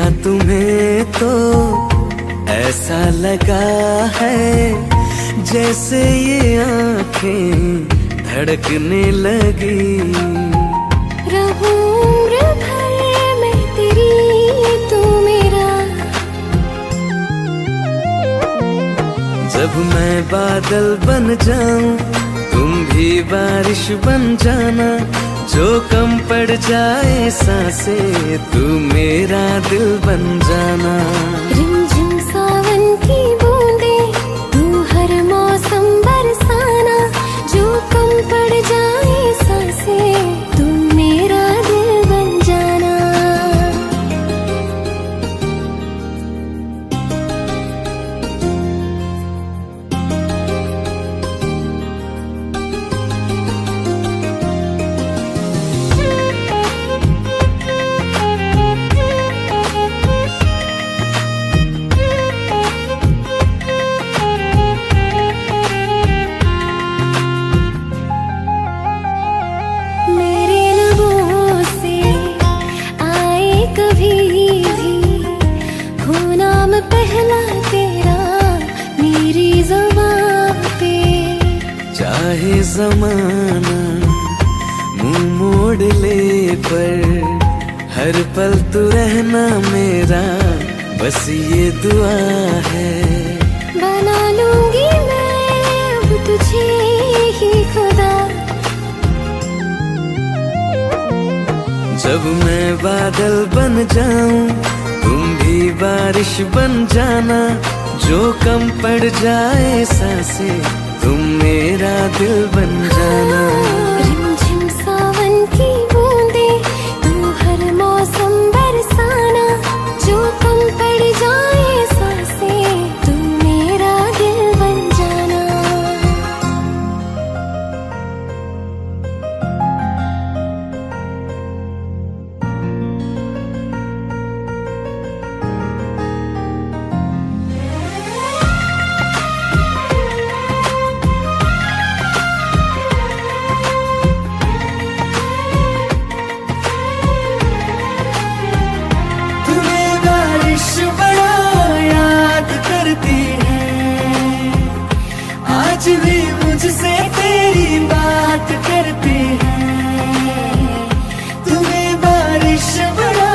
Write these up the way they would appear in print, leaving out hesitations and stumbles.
देखा तुम्हें तो ऐसा लगा है जैसे ये आंखें धड़कने लगी। रहूं उम्र भर मैं तेरी, तू मेरा। जब मैं बादल बन जाऊं तुम भी बारिश बन जाना, जो कम पड़ जाए सांसें तू मेरा दिल बन जाना। रिमझिम सावन की बूंदे तू हर मौसम बरसाना, जो कम पड़ जाए सांसें तू मेरा दिल बन जाना। पहला तेरा मेरी ज़बान पे, चाहे जमाना मुंह मोड़ ले पर हर पल तू रहना मेरा, बस ये दुआ है। बना लूंगी मैं अब तुझे ही खुदा। जब मैं बादल बन जाऊं तुम भी बारिश बन जाना, जो कम पड़ जाए सांसें तुम मेरा दिल बन जाना। रिमझिम सावन की बूंदे तू हर मौसम बरसाना, जो कम पड़ जाए सांसें तू मेरा दिल बन जाना। आज भी मुझसे तेरी बात करती है, तुम्हें बारिश बड़ा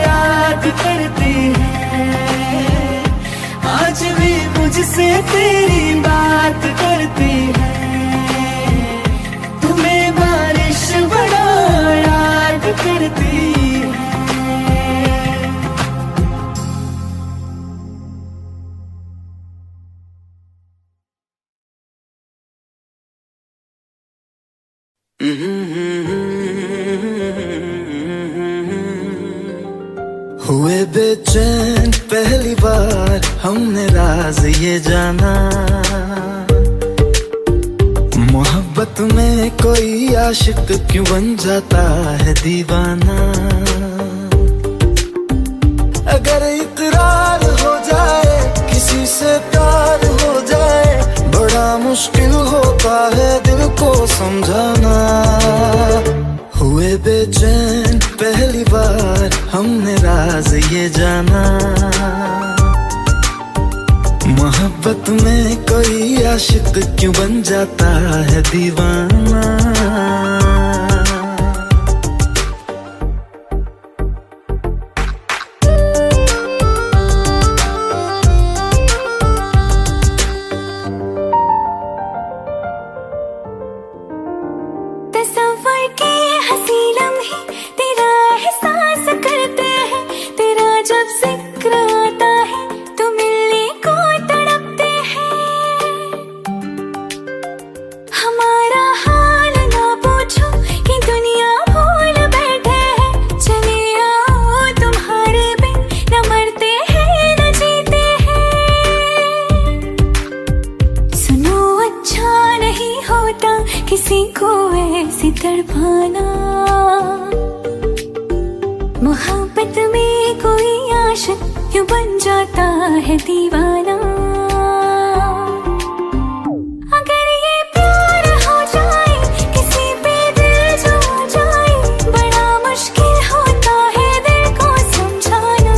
याद करती है। आज भी मुझसे तेरी बात करती है, तुम्हें बारिश बड़ा याद करती है। हुए बेचैन पहली बार हमने राज ये जाना, मोहब्बत में कोई आशिक क्यों बन जाता है दीवाना। अगर इकरार हो जाए किसी से प्यार हो जाए, बड़ा मुश्किल होता है दिल को समझाना। हुए बेचैन पहली बार हमने राज ये जाना, मोहब्बत में कोई आशिक क्यों बन जाता है दीवाना। किसी को ऐसी तड़पाना, मोहब्बत में कोई आशिक क्यों बन जाता है दीवाना। अगर ये प्यार हो जाए किसी पे दिल जो जाए, बड़ा मुश्किल होता है दिल को समझाना।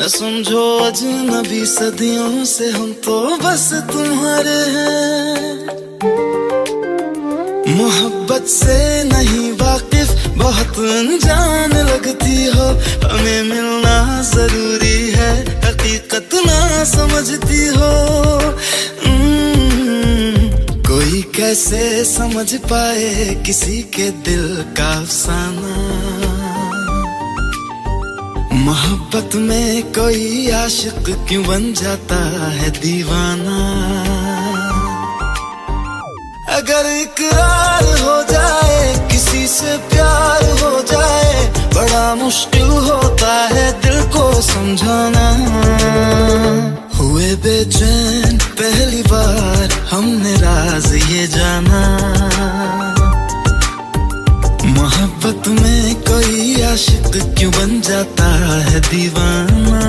न समझो अजनबी सदियों से हम तो बस तुम्हारे हैं। मोहब्बत से नहीं वाकिफ बहुत अनजान लगती हो, हमें मिलना जरूरी है हकीकत ना समझती हो। कोई कैसे समझ पाए किसी के दिल का अफसाना, मोहब्बत में कोई आशिक क्यों बन जाता है दीवाना। अगर इकरार हो जाए किसी से प्यार हो जाए, बड़ा मुश्किल होता है दिल को समझाना। हुए बेचैन पहली बार हमने राज ये जाना, मोहब्बत में कोई आशिक क्यों बन जाता है दीवाना।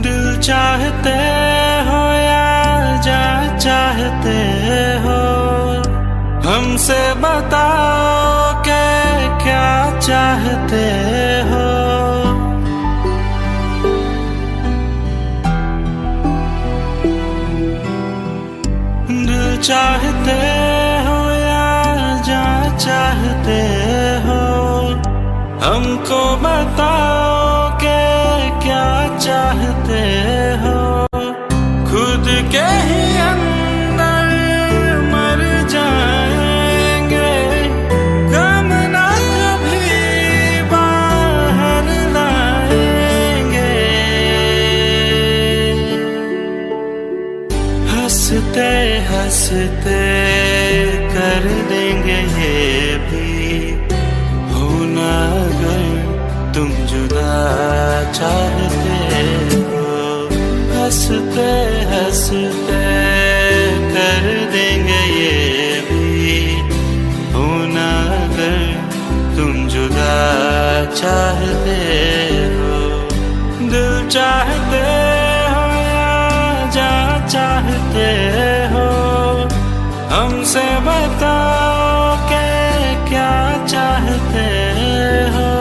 दिल चाहते हो या जा चाहते हो, हमसे बताओ के क्या चाहते हो। दिल चाहते हो या जा चाहते हो, हमको बताओ के क्या चाहते हो। खुद के ही अंदर मर जाएंगे, गम ना कभी बाहर लाएंगे। हंसते हंसते कर देंगे ये भी, होना अगर तुम जुदा चाहते हो। हंसते हंसते कर देंगे ये भी, होना अगर तुम जुदा चाहते हो। दिल चाहते हो या जा चाहते हो, हमसे बताओ के क्या चाहते हो।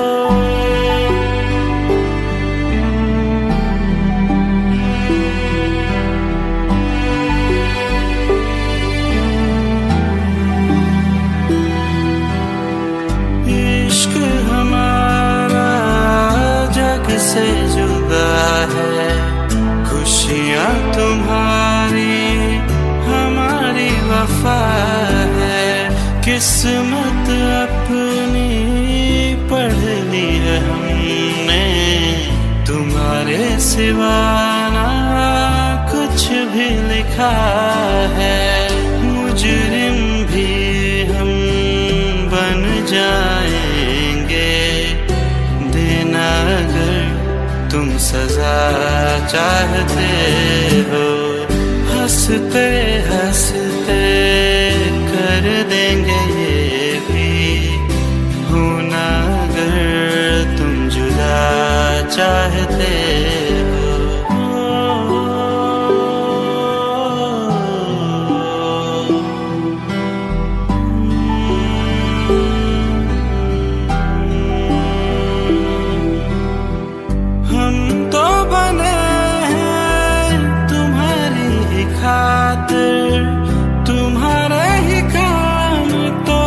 इश्क हमारा जग से जुदा है, खुशियाँ तुम्हारी हमारी वफा है। किस्मत अपनी पढ़ ली है हमने, तुम्हारे सिवा ना कुछ भी लिखा है। मुजरिम भी हम बन जाएंगे, देना अगर तुम सजा चाहते हो। हंसते हंसते कर देंगे ये भी, होना अगर तुम जुदा चाहते हो। हम तो बने हैं तुम्हारी ही खातिर, तुम्हारे ही काम तो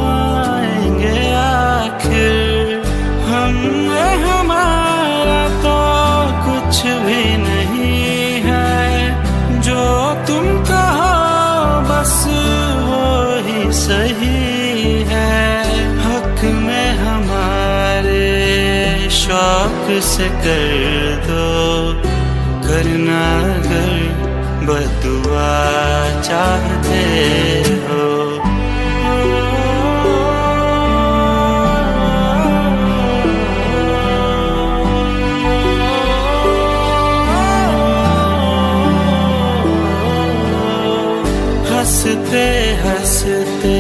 आएंगे आखिर। हमने हमारा तो कुछ भी नहीं है, जो तुम कहो बस वो ही सही है। हक में हमारे शौक से कर दो, करना अगर बदुआ चाहते हो। हंसते हंसते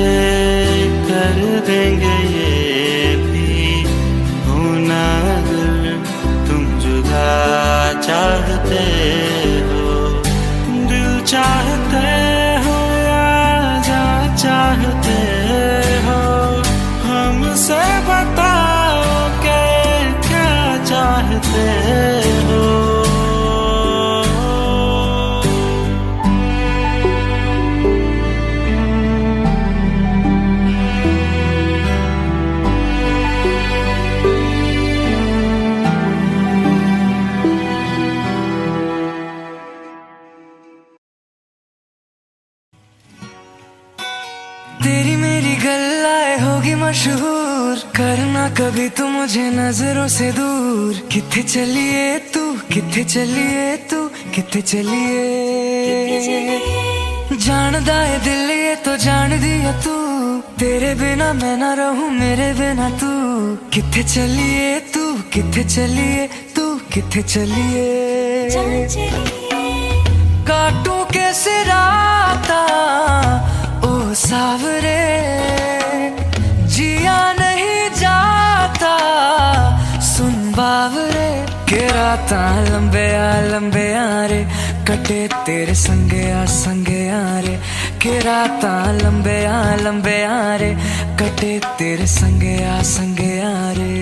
से बताओ कि क्या चाहते हो। तेरी मेरी गल्लाए होगी मशहूर, करना कभी तू मुझे नजरों से दूर। किथे चलिए तू, किथे चलिए तू, किथे चलिए। जानदा है दिल ये तो जान दिया तू, तेरे बिना मैं ना रहूं मेरे बिना तू। किथे चलिए तू, किथे चलिए तू, किथे चलिए। काटूं कैसे राता ओ सावरे, जिया नहीं जाता सुन बावरे। के राता लंबे आ रे, कटे तेरे संगे आ रे। के राता लंबे आ रे, कटे तेरे संगे आ रे।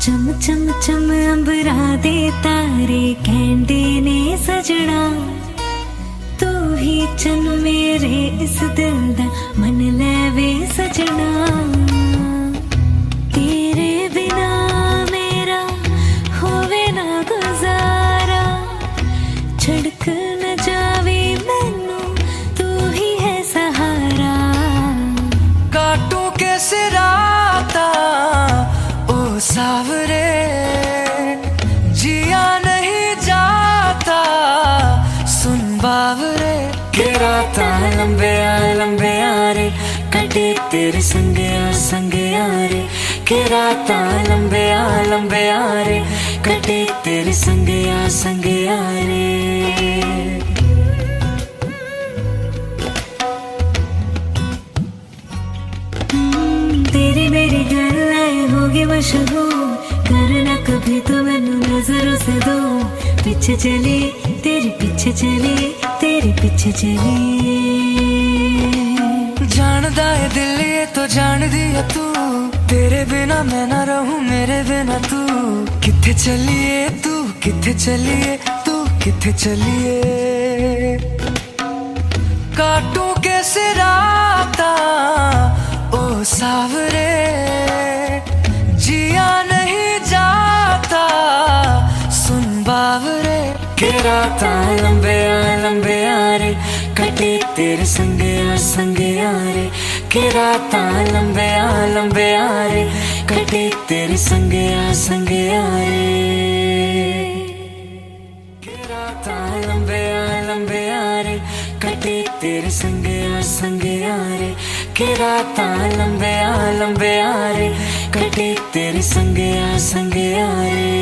चम चम चम अंबरा दे तारे कहंदे ने सजना, तू ही चन मेरे इस दिल दा मन लेवे सजना। तेरे बिना मेरा होवे ना गुजारा, छड़क न जावे मैनू तू ही है सहारा। काटूं कैसे राता ओ सावरे, जिया नहीं जाता सुन बावरे। के राता लंबे आ रे, कटे तेरे संगे आ रे। के राता लंबे आ रे, कटे तेरे संगे आ रे। तेरी मेरी गल्लाए होगी मशहूर, करना कभी तो मैनू नजरों से दो। पीछे चली तेरे पीछे चली, तेरे पीछे चली। जानदा है दिल ये तो जान दिया तू, तेरे बिना मैं ना रहूं मेरे बिना तू। किथे चलिए तू, किथे चलिए तू, किथे चलिए। काटूं कैसे राता ओ सावरे, जिया नहीं जाता सुन बावरे। के राता लंबे आ रे, कटे तेरे संगे आ रे। के राता लंबे आ रे, कटे तेरे संगे आ रे। के राता लंबे आ रे, कटे तेरे संगे आ रे। के राता लंबे आ रे, कटे तेरे संगे आ रे।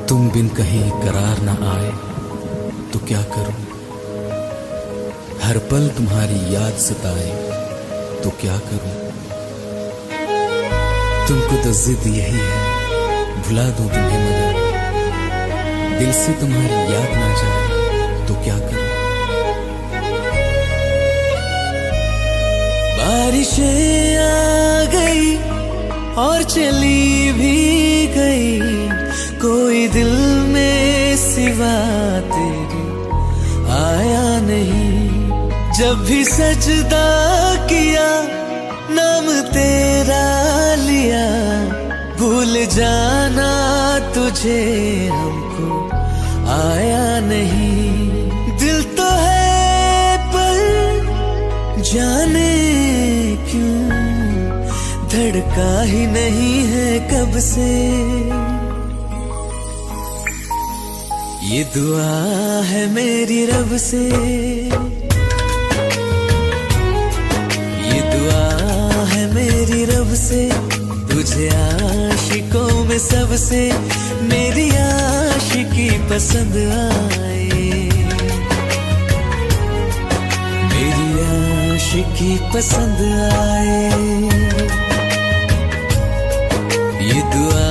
तुम बिन कहीं करार न आए तो क्या करूं, हर पल तुम्हारी याद सताए तो क्या करूं। तुमको तो जिद यही है भुला दूं तुम्हें, मगर दिल से तुम्हारी याद ना जाए तो क्या करूं। बारिशें आ गई और चली भी गई, कोई दिल में सिवा तेरे आया नहीं। जब भी सजदा किया नाम तेरा लिया, भूल जाना तुझे हमको आया नहीं। दिल तो है पर जाने क्यों धड़का ही नहीं है कब से। ये दुआ है मेरी रब से, ये दुआ है मेरी रब से, तुझे आशिकों में सबसे मेरी आशिकी पसंद आए। मेरी आशिकी पसंद आए। ये दुआ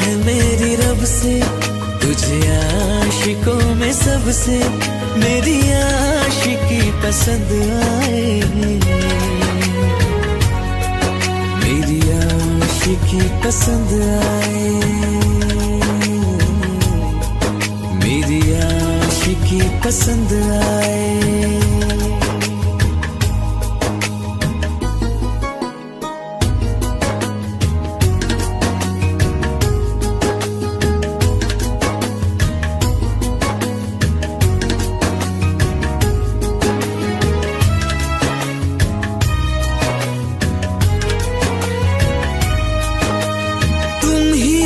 है मेरी रब से, तुझे आशिकों में सबसे मेरी आशिकी पसंद आए। मेरी आशिकी पसंद आए। मेरी आशिकी पसंद आए।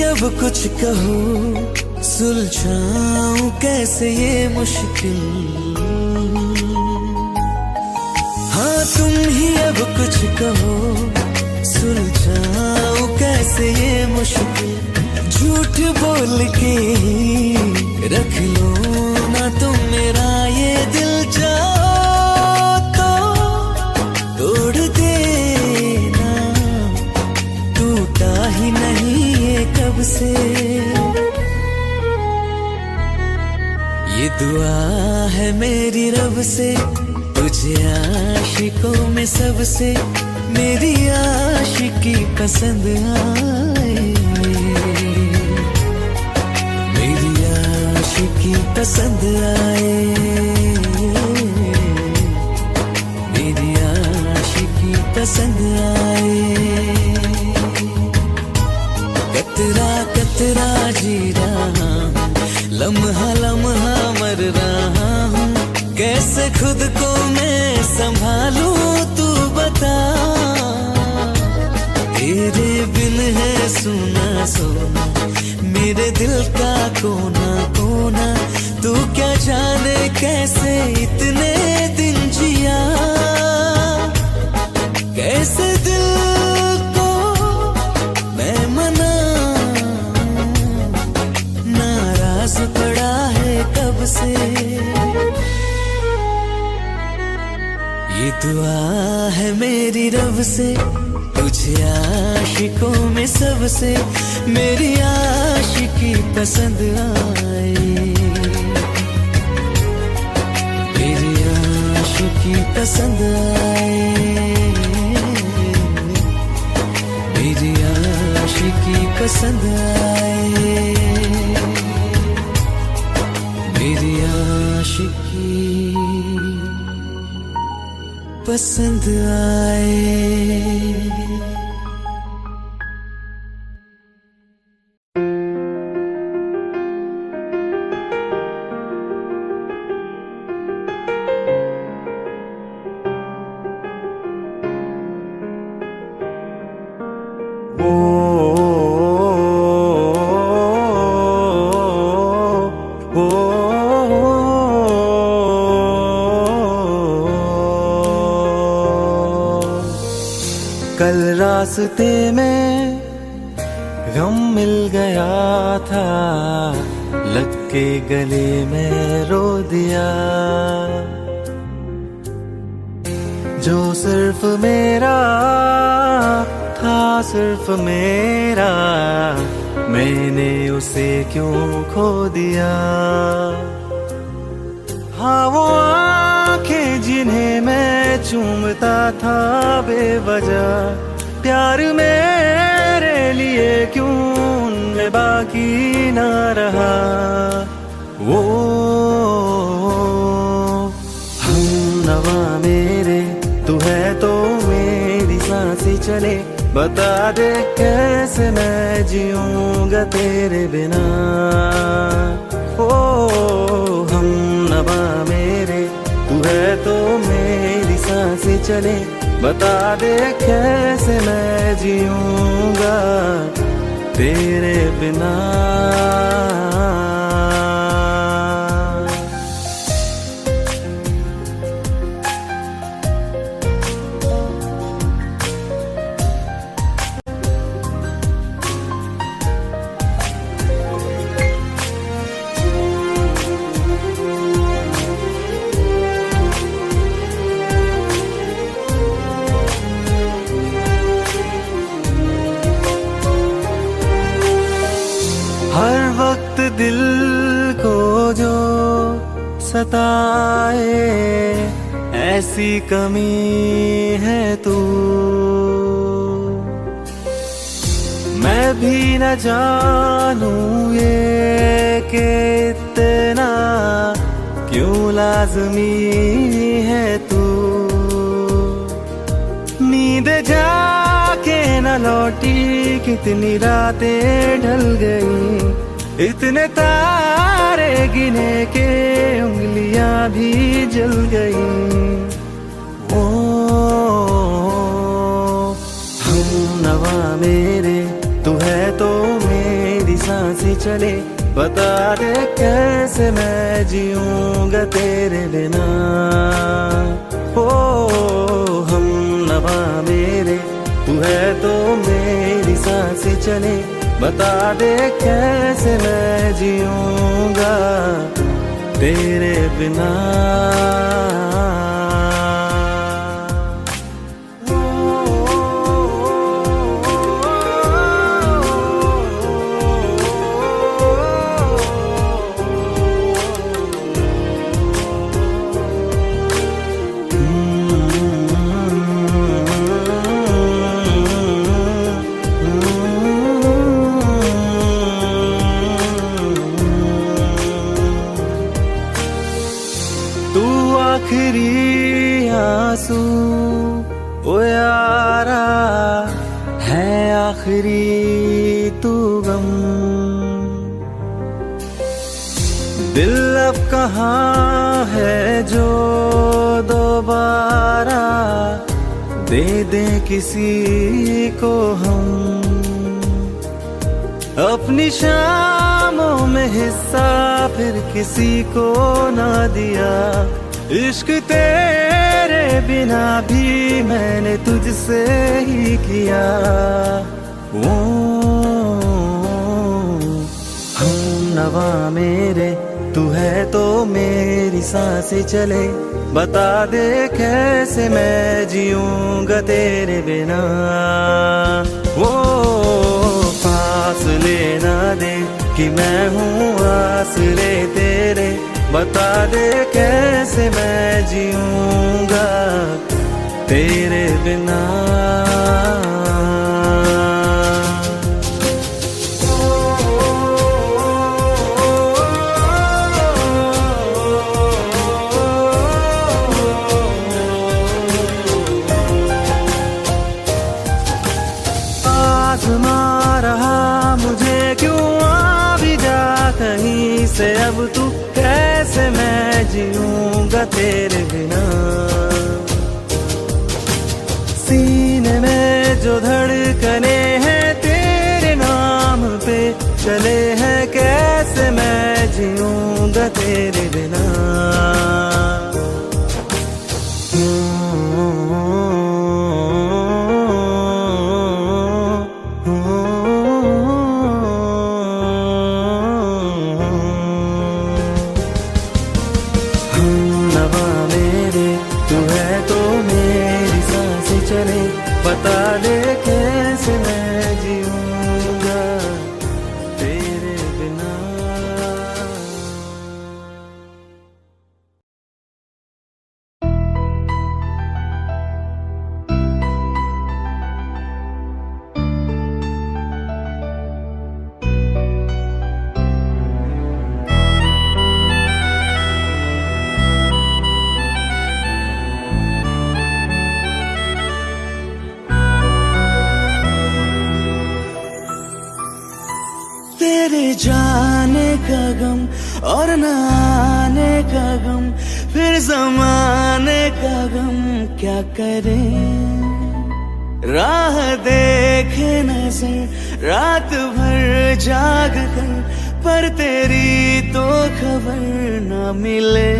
अब कुछ कहो, सुलझाऊं कैसे ये मुश्किल। हाँ तुम ही अब कुछ कहो, सुलझाऊं कैसे ये मुश्किल। झूठ बोल के रख लो ना तुम मेरा ये दिल, जाओ तो तोड़ देना, टूटा ही नहीं कब से। ये दुआ है मेरी रब से, तुझे आशिकों में सबसे मेरी आशिकी पसंद आए। मेरी आशिकी पसंद आए। मेरी आशिकी पसंद आए। कतरा कतरा जी रहा हूँ, लम्हा लम्हा मर रहा हूँ, कैसे खुद को मैं संभालूं तू बता। तेरे बिन है सुना सोना मेरे दिल का कोना कोना, तू क्या जाने कैसे इतने दिन जिया। कैसे दिल पड़ा है कब से। ये दुआ है मेरी रब से, तुझे आशिकों में सबसे मेरी आशिकी पसंद आए। मेरी आशिकी पसंद आए। मेरी आशिकी पसंद आए। मेरी आशिकी पसंद आए। कल रास्ते में गम मिल गया था, लग के गले में रो दिया। जो सिर्फ मेरा था, सिर्फ मेरा, मैंने उसे क्यों खो दिया। हाँ वो आंखें जिन्हें मैं चूमता था बेवजह, प्यार मेरे लिए क्यों उनमें बाकी ना रहा। वो हमनवा मेरे, तू है तो मेरी सांसें चले, बता दे कैसे मैं जीऊंगा तेरे बिना। ओ हमनवा मेरे, तू है तो मेरी सांसें चले, बता दे कैसे मैं जीऊंगा तेरे बिना। सताए, ऐसी कमी है तू। मैं भी न जानूं ये कि इतना क्यों लाज़मी है तू। नींद जाके न लौटी, कितनी रातें ढल गई, इतने तारे गिने के उंगलियां भी जल गई। ओ हम नवा मेरे, तू है तो मेरी सांसें चले, बता दे कैसे मैं जीऊंगा तेरे बिना। ओ हम नवा मेरे, तू है तो मेरी सांसें चले, बता दे कैसे मैं जीऊंगा तेरे बिना। आखिरी आंसू ओ यारा है, आखिरी तू गम। दिल अब कहाँ है जो दोबारा दे दे किसी को हम। अपनी शामों में हिस्सा फिर किसी को ना दिया, इश्क तेरे बिना भी मैंने तुझसे ही किया। ओ हम नवा मेरे, तू है तो मेरी सांसें चले, बता दे कैसे मैं जीऊंगा तेरे बिना। वो फासले ना दे कि मैं हूँ आसरे तेरे, बता दे कैसे मैं जीऊंगा तेरे बिना। आज़मा रहा मुझे क्यों आ भी जा कहीं से, अब तू कैसे मैं जीऊंगा तेरे बिना। सीने में जो धड़कने हैं तेरे नाम पे चले हैं, कैसे मैं जीऊंगा तेरे बिना। बता दे कैसे मैं जीऊंगा तेरे बिना। तेरे जाने का गम और न आने का गम, फिर जमाने का गम क्या करे। राह देखे नजर रात भर जाग कर, पर तेरी तो खबर न मिले।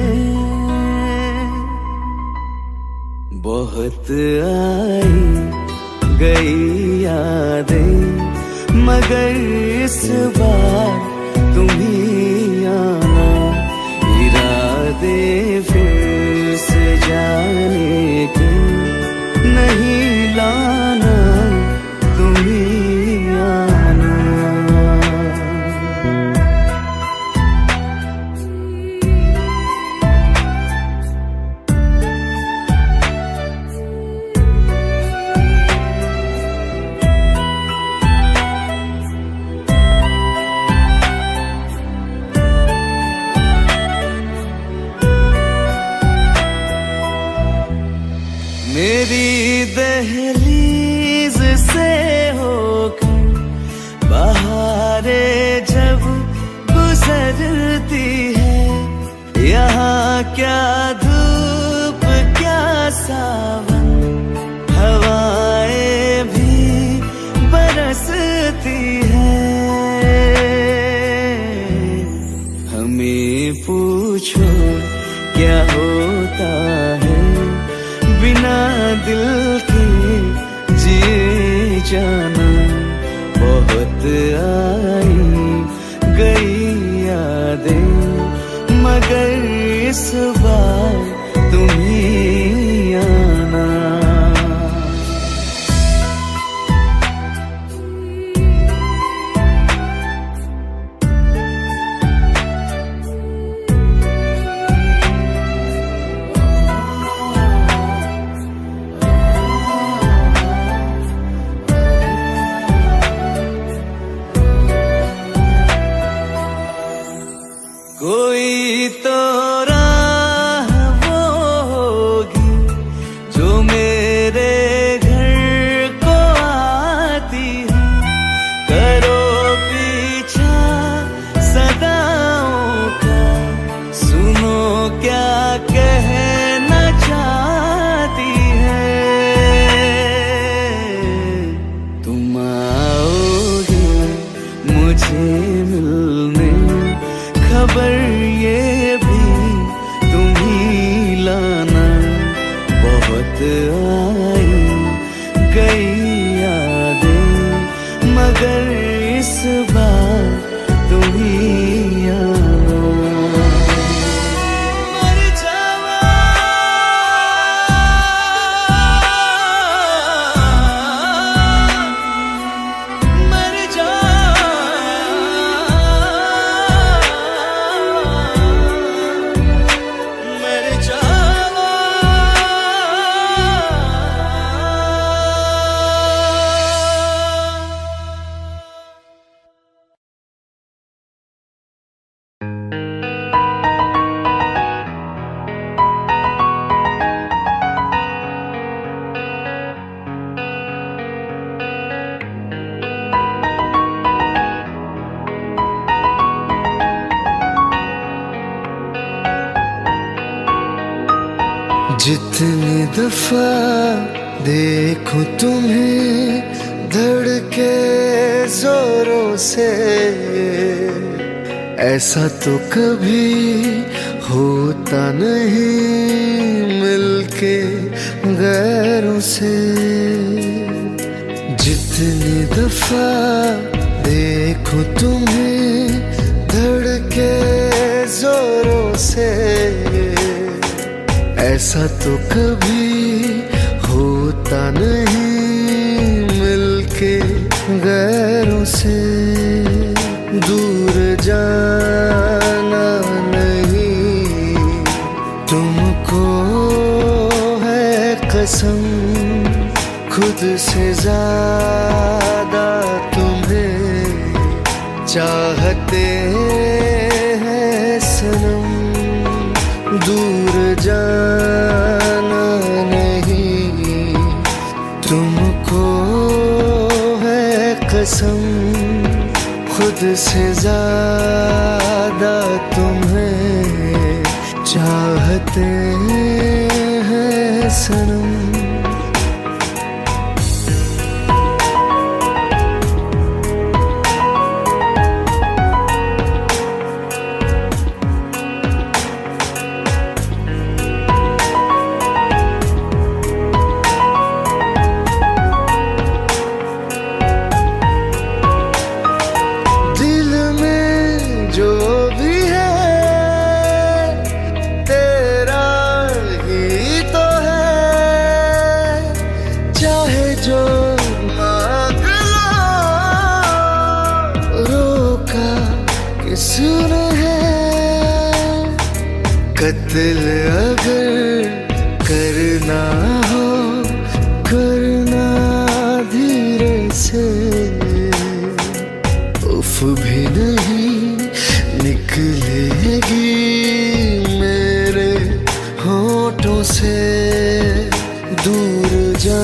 बहुत आई गई यादें, मगर इस बार तुम ही आना। इरादे फिर से जाने के नहीं लाना, तुम ही आना। दहलीज से होकर बहारें जब गुजरती है, यहाँ क्या धूप क्या सावन, हवाएं भी बरसती है। हमें पूछो क्या होता है बिना दिल के जिए जाना। बहुत आई गई यादें मगर इस बार तुम ही आना। कोई तो राह वो होगी जो मेरे घर को आती है। करो पीछा सदाओं का, सुनो क्या कहना चाहती है। तुम आओगे मुझे मिलने, खबर ये भी तुम ही लाना। बहुत आई गई यादें मगर इस बार तुम ही आना। मर जावा मर जा जितनी दफा देखूं तुम्हें धड़के जोरों से, ऐसा तो कभी होता नहीं मिलके गैरों से। जितनी दफा देखूं तुम्हें धड़के जोरों से, ऐसा तो कभी होता नहीं मिलके गैरों से। दूर जाना नहीं तुमको है कसम, खुद से ज्यादा तुम्हें चाहते हैं सनम। दूर जाना नहीं तुमको है कसम, खुद से ज्यादा तुम्हें चाहते हैं सनम। सुना है कत्ल अगर करना हो करना धीरे से, उफ भी नहीं निकलेगी मेरे होठों से। दूर जा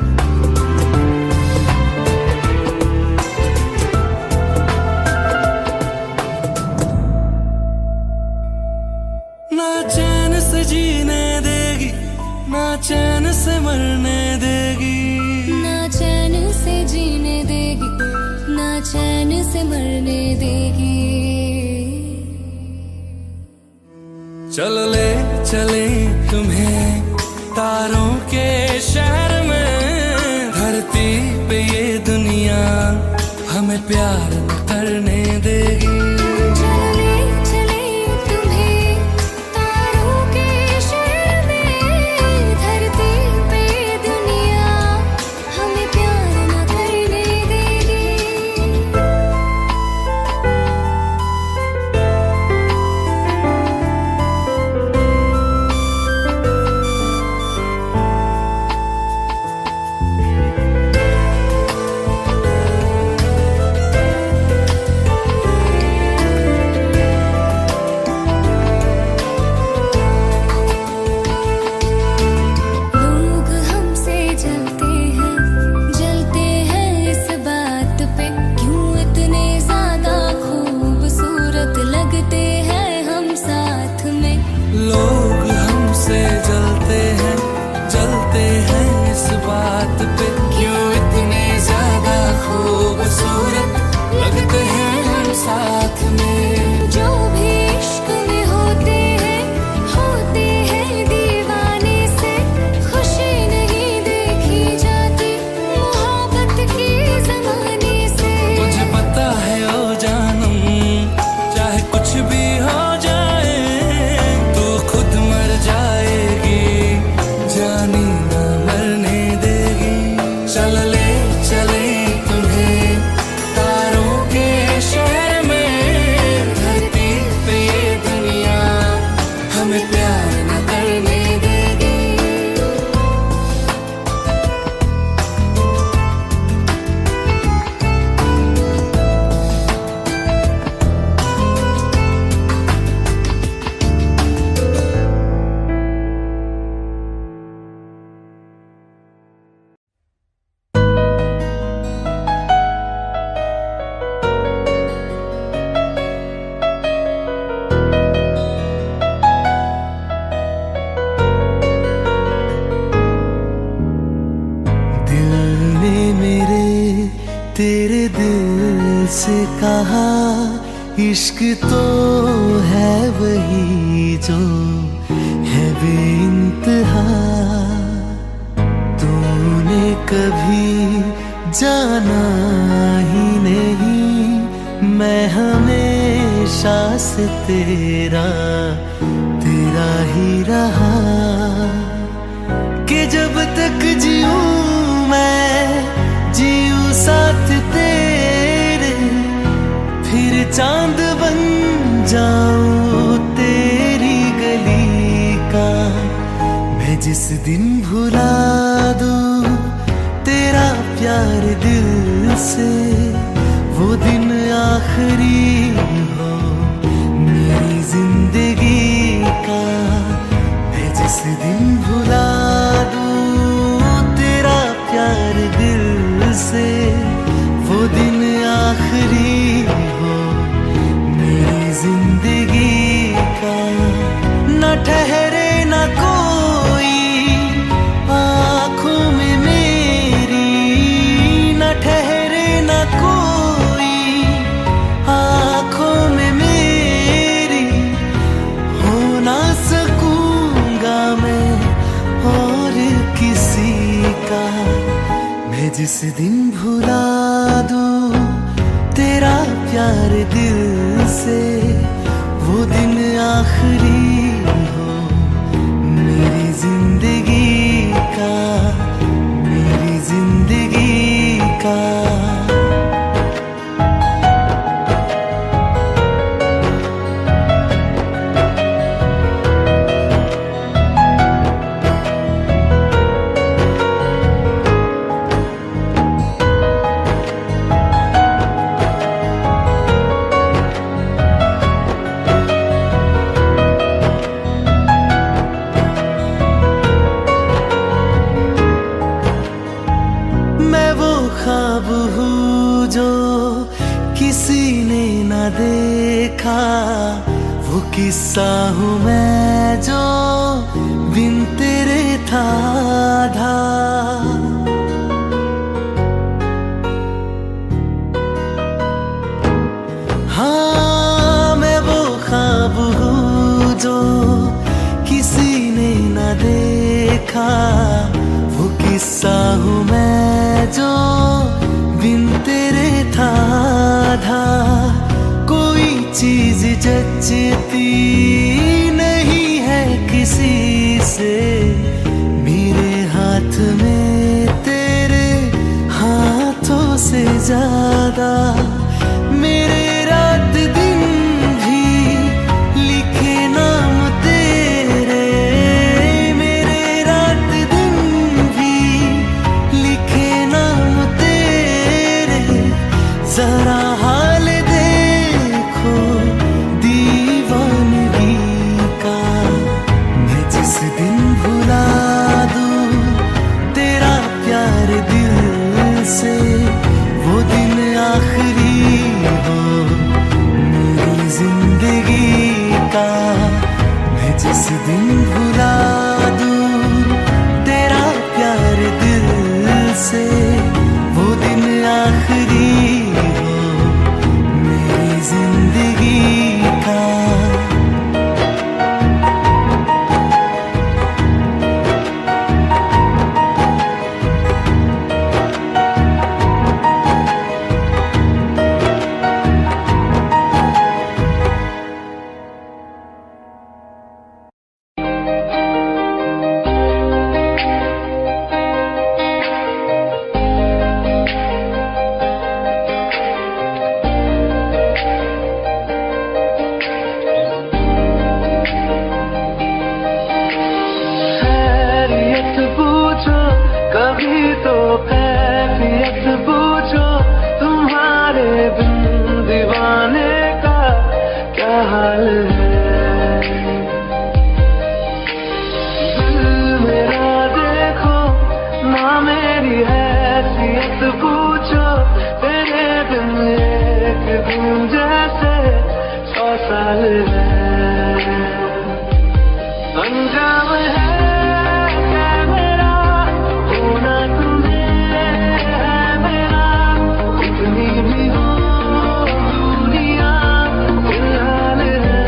चैन से मरने देगी। चलो ले चले तुम्हें तारों के शहर में, धरती पे ये दुनिया हमें प्यार न करने देगी। चले चले तुम्हें तारों के शहर में, धरती पे दुनिया हमें प्यार न करने देगी। लोग हमसे जलते हैं इस बात पे, क्यों इतने ज्यादा खूबसूरत लगते हैं हम साथ में। लोग हमसे जलते हैं इस बात पे, क्यों इतने ज्यादा खूबसूरत लगते हैं हम साथ में। जो भी इश्क में होते हैं दीवाने से, खुशी नहीं देखी जाती मोहब्बत के जमाने से। मुझे पता है ओ जानम, चाहे कुछ भी हो जाए तू खुद मर जाएगी, जानी ना मरने देगी। चल ले चले तुम्हें तारों के शहर में, धरती पे ये दुनिया हमें प्यार न करने देगी। दिल ने मेरे तेरे दिल से कहा, इश्क तो है वही जो है बेइंतहा। तूने कभी जाना ही नहीं, मैं हमेशा से तेरा ही रहा। कि जब तक जीऊं मैं जीऊं साथ तेरे, फिर चांद बन जाऊं तेरी गली का। मैं जिस दिन भुला दूं तेरा प्यार दिल से, वो दिन आखिरी हो मेरी जिंदगी का। मैं जिस दिन भुला दूं तेरा प्यार दिल से, वो दिन आखिरी हो मेरी जिंदगी का। न ठहरे न कोई आँखों में मेरी, न ठहरे न कोई आँखों में मेरी, हो ना सकूंगा मैं और किसी का। मैं जिस दिन भुला दूं तेरा प्यार दिल से, वो दिन आखिरी हो मेरी जिंदगी का, मेरी जिंदगी का। ख्वाब हूँ जो किसी ने न देखा, वो किस्सा हूँ मैं जो बिन तेरे था आधा। देखा वो किस्सा हूँ मैं जो बिन तेरे था आधा। कोई चीज जचती नहीं है किसी से, मेरे हाथ में तेरे हाथों से ज्यादा। मेरे रात दिन भी लिखे नाम तेरे, मेरे रात दिन भी लिखे नाम तेरे। जरा हाल देखो दीवानगी का, मैं जिस दिन भुला दूं तेरा प्यार दिल से, वो दिन आखिरी हो मेरी जिंदगी का। मैं जिस दिन भुला दूं तेरा प्यार दिल से, वो दिन आखिरी हो मेरी जिंदगी का। खैरियत पूछो कभी तो कैफियत पूछो, तुम्हारे बिन दीवाने का क्या हाल है। दिल मेरा देखो ना मेरी हैसियत पूछो, तेरे बिन एक दिन जैसे 100 साल है। अंजाम है क्या मेरा होना तुम्हें है मेरा, कितनी भी हो दुनिया फिलहाल है।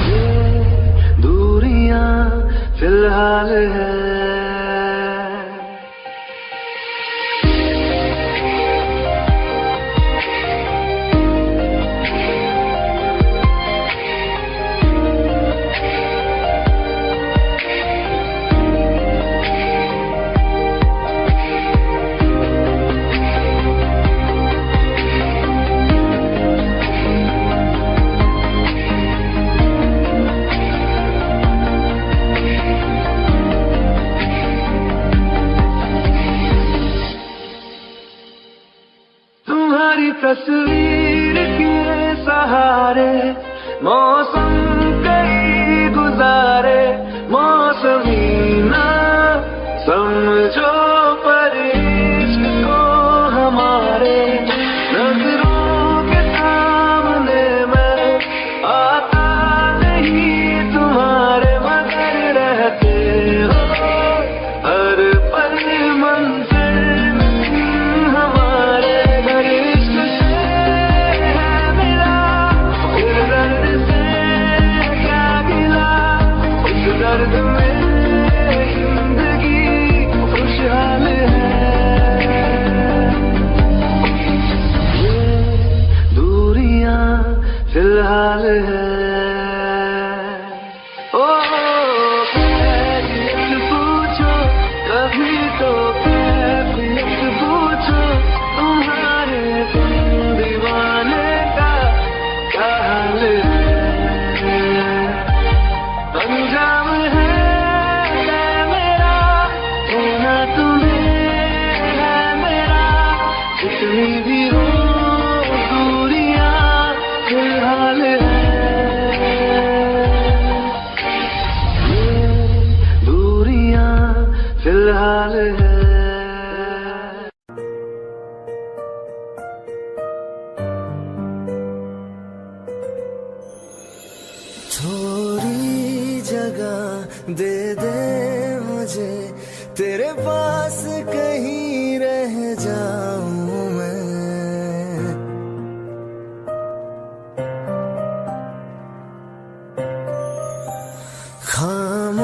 ये दूरियां फिलहाल है। तुम्हारी तस्वीर के सहारे मौसम कई गुजारे, मौसमी ना समझो पर इश्क को हमारे। नजरों के सामने मैं आता नहीं तुम्हारे, मगर रहते हो हर पल मंजिल हमारे। घर इश्क से है मिला, फिर दर्द से क्या गिला, इस दर्द में जिंदगी खुशहाल है। ये दूरियां फिलहाल है। ओ कैफियत पूछो कभी तो कैफियत पूछो, तुम्हारे बिन दीवाने का क्या हाल है। अंजाम है क्या मेरा होना तुम्हें है मेरा, कितनी भी हो दूरियां फिलहाल है। ये दूरियां फिलहाल है। थोड़ी जगह दे दे मुझे, तेरे पास कहीं रह जाऊं मैं।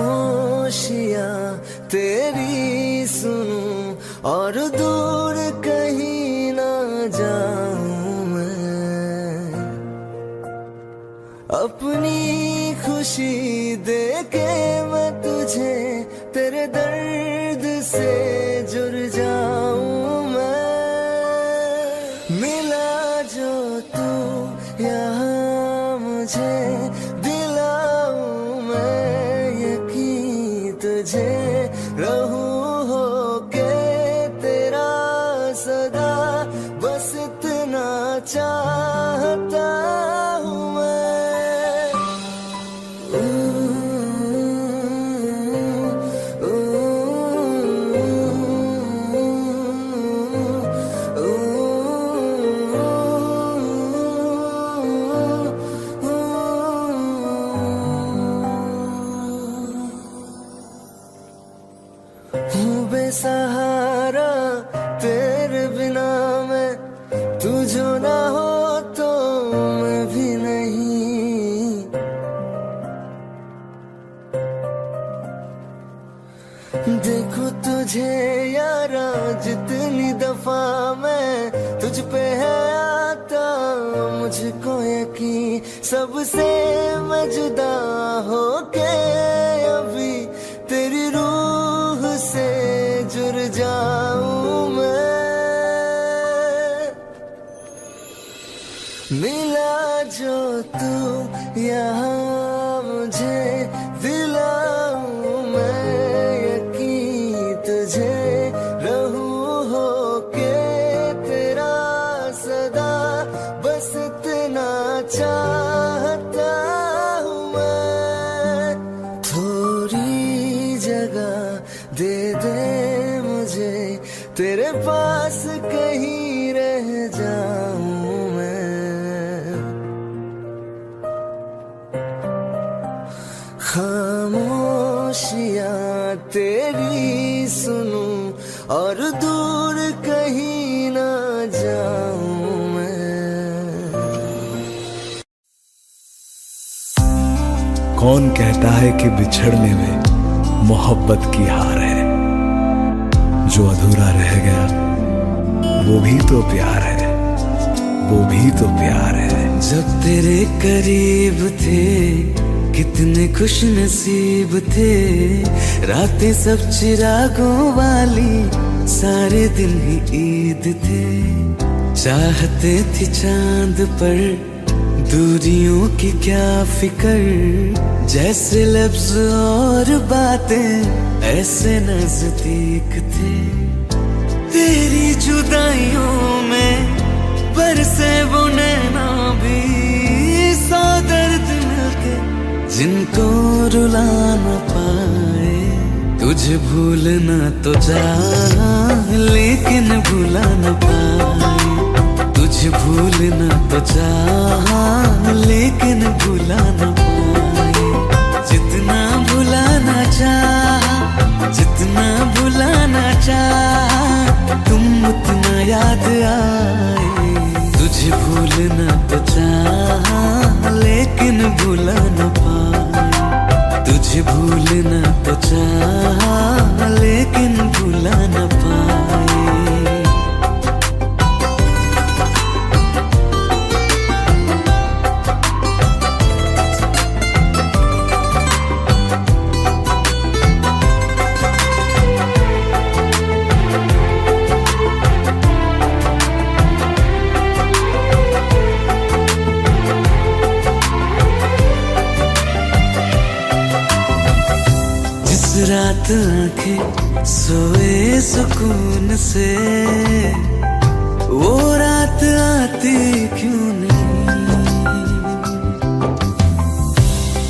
खामोशियां तेरी सुनूं और दूर कहीं ना जाऊं मैं, अपनी खुशी देके मैं तुझे तेरे दर्द से जुड़ जाऊं मैं। मिला जो तू यहाँ मुझे दिलाऊं मैं यकीन तुझे, रहूं होके तेरा सदा, बस इतना चाहता हूँ मैं। हूँ बेसहारा तेरे बिना मैं, तू जो ना हो तो मैं भी नहीं। देखो तुझे यारा जितनी दफा मैं तुझ पे है आता, मुझको यकीन सबसे मैं जुदा होके अभी तेरी रूह से जुड़ जाऊं मैं। मिला जो तू यहाँ मुझे दिलाऊं मैं यकीन तुझे, रहूं होके तेरा सदा, बस इतना चाहता हूँ मैं। थोड़ी जगह दे दे मुझे तेरे पास, कहीं रह जाऊं मैं। खामोशियां तेरी सुनूं और दूर कहीं ना जाऊं मैं। कौन कहता है कि बिछड़ने में मोहब्बत की हार है, जो अधूरा रह गया वो भी तो प्यार है, वो भी तो प्यार है। जब तेरे करीब थे कितने खुश नसीब थे, रातें सब चिरागों वाली, सारे दिन ही ईद थे। चाहते थे चांद पर दूरियों की क्या फिकर, जैसे लफ्ज और बातें ऐसे नजदीक थे। तेरी जुदाइयों में बरसे वो नैना भी, सौ दर्द मिलके जिनको रुला न पाए। तुझे भूलना तो चाह लेकिन भुला न पाए, तुझे भूलना तो चाह लेकिन भुला न पाए। जितना भुलाना चाह, जितना भुलाना चाह, तुम उतना याद आए। तुझे भूलना तो चाह लेकिन भुला न पाए, तुझे भूलना तो चाह लेकिन भुला न पाए। रात आंखें सोए सुकून से, वो रात आती क्यों नहीं।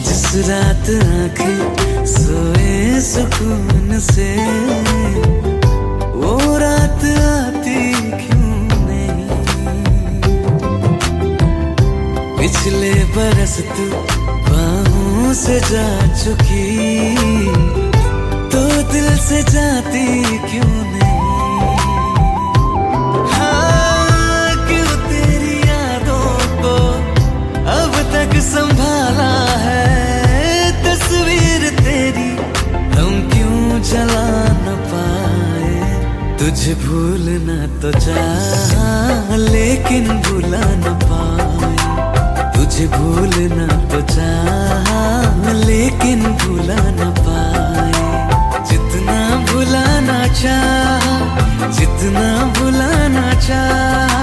जिस रात आंखें सोए सुकून से, वो रात आती क्यों नहीं। पिछले बरस तू बाहों से जा चुकी, तो दिल से जाती क्यों नहीं। हाँ, क्यों तेरी यादों को अब तक संभाला है, तस्वीर जला न पाए। तुझे भूलना तो चाहा लेकिन भुला न पाए। तुझे भूलना तो चाहा लेकिन भुला न पाए। जितना भुलाना चाहा, जितना भुलाना चाहा,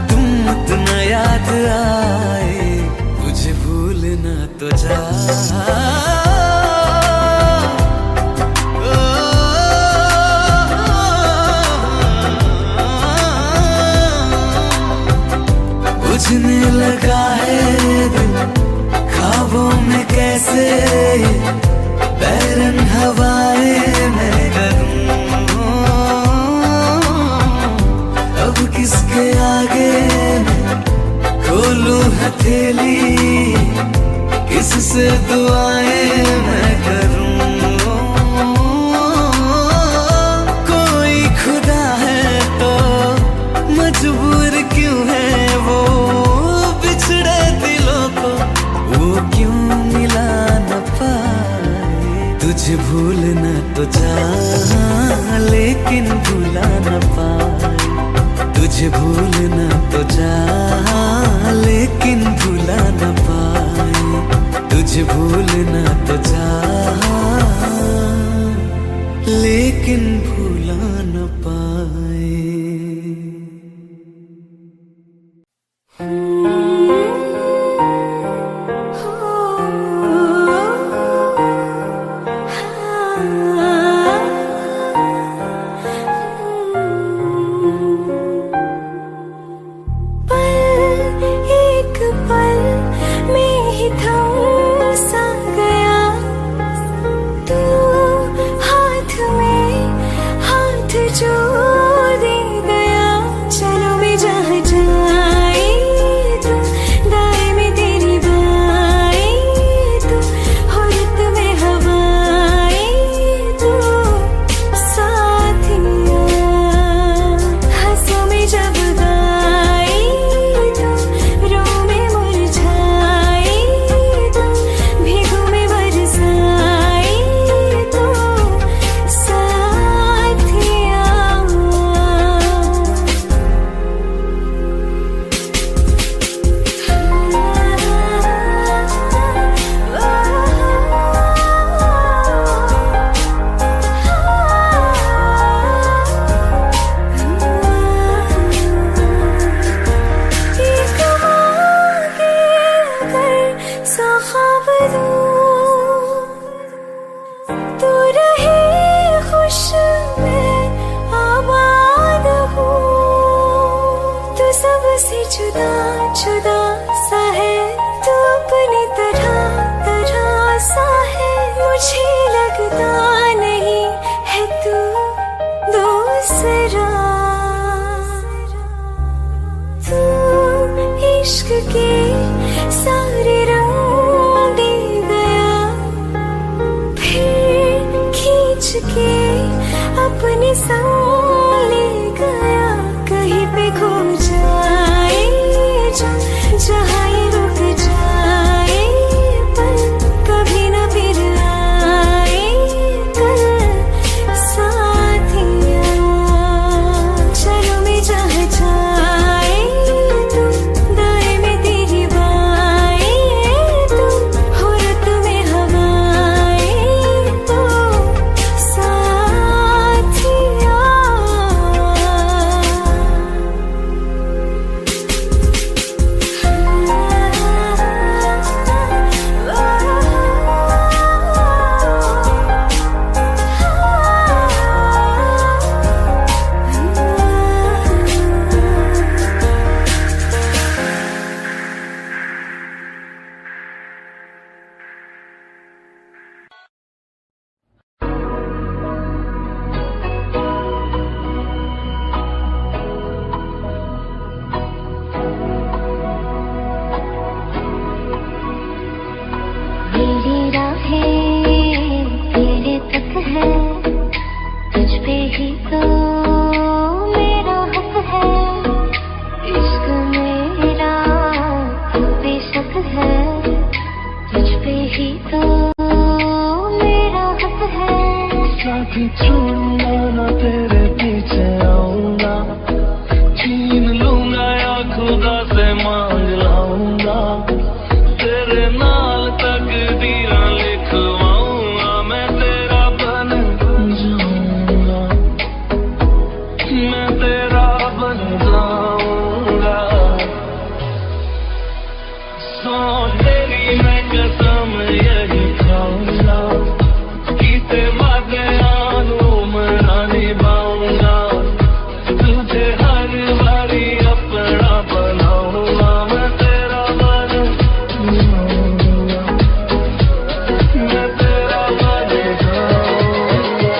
तुम उतना याद आए। तुझे भूलना तो चाहा। बुझने लगा है दिल ख्वाबों में कैसे, बैरन हवाएं मैं करूं। अब किसके आगे मैं खोलूं हथेली, किससे दुआएं मैं करूं। कोई खुदा है तो मजबूर क्यों है वो, बिछड़े दिलों को वो क्यों मिला न पाए। तुझे भूलना तो चाहा लेकिन भुला न पाए। तुझे भूलना तो चाहा लेकिन भुला न पाए। तुझे भूलना तो चाहा लेकिन भुला न पाए। बाकी छोड़ूंगा ना तेरे पीछे आऊंगा, छीन लूंगा या खुदा से मांग लाऊंगा, तेरे नाल तकदीरां लिखवाऊंगा, मैं तेरा बन जाऊंगा, मैं तेरा बन जाऊंगा। सौ तेरी मैं कसम यही खाऊंगा, कीते वादे आनू मना निभाऊंगा, तुझे हर बारी अपना बनाऊंगा, मैं तेरा बन जाऊंगा, मैं तेरा बन जाऊंगा।